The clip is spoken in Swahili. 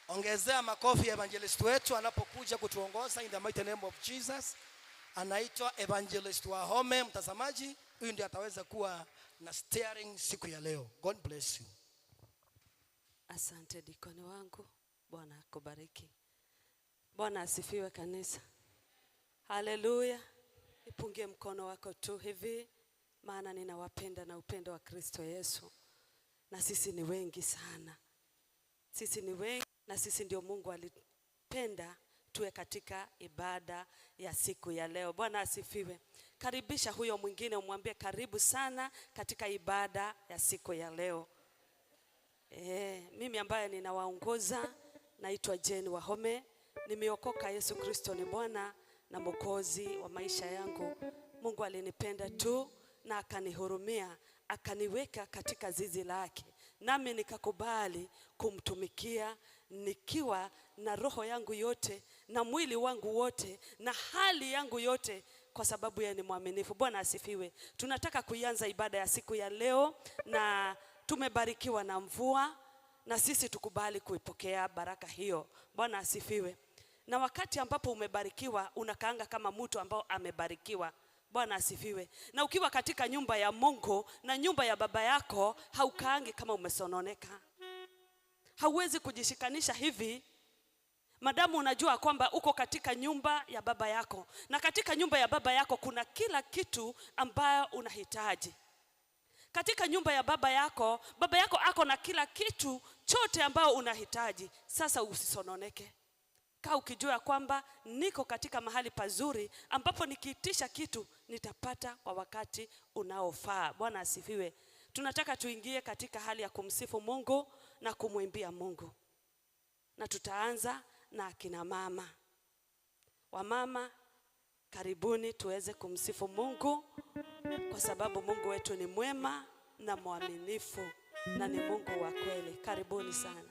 Ongezea makofi evangelist wetu anapokuja kutuongoza in the mighty name of Jesus. Anaitwa Evangelist Wahome. Mtazamaji, huyu ndiye ataweza kuwa na steering siku ya leo. God bless you. Asante dikoni wangu. Bwana akubariki. Bwana asifiwe kanisa. Haleluya. Ipungie mkono wako tu hivi, maana ninawapenda na upendo wa Kristo Yesu. Na sisi ni wengi sana. Sisi ni wengi na sisi ndio Mungu alipenda tuwe katika ibada ya siku ya leo. Bwana asifiwe. Karibisha huyo mwingine, umwambie karibu sana katika ibada ya siku ya leo. Mimi ambaye ninawaongoza naitwa Jane Wahome. Nimeokoka. Yesu Kristo ni Bwana na Mwokozi wa maisha yangu. Mungu alinipenda tu na akanihurumia, akaniweka katika zizi lake. Nami nikakubali kumtumikia nikiwa na roho yangu yote na mwili wangu wote na hali yangu yote, kwa sababu yeye ni mwaminifu. Bwana asifiwe. Tunataka kuianza ibada ya siku ya leo na tumebarikiwa na mvua, na sisi tukubali kuipokea baraka hiyo. Bwana asifiwe. Na wakati ambapo umebarikiwa unakaanga kama mtu ambao amebarikiwa. Bwana asifiwe. Na ukiwa katika nyumba ya Mungu na nyumba ya baba yako, haukaangi kama umesononeka. Hauwezi kujishikanisha hivi madamu unajua kwamba uko katika nyumba ya baba yako, na katika nyumba ya baba yako kuna kila kitu ambayo unahitaji. Katika nyumba ya baba yako ako na kila kitu chote ambayo unahitaji. Sasa usisononeke. Kaa ukijua kwamba niko katika mahali pazuri ambapo nikiitisha kitu nitapata kwa wakati unaofaa. Bwana asifiwe. Tunataka tuingie katika hali ya kumsifu Mungu na kumwimbia Mungu. Na tutaanza na akina mama. Wamama, karibuni tuweze kumsifu Mungu, kwa sababu Mungu wetu ni mwema na mwaminifu na ni Mungu wa kweli. Karibuni sana.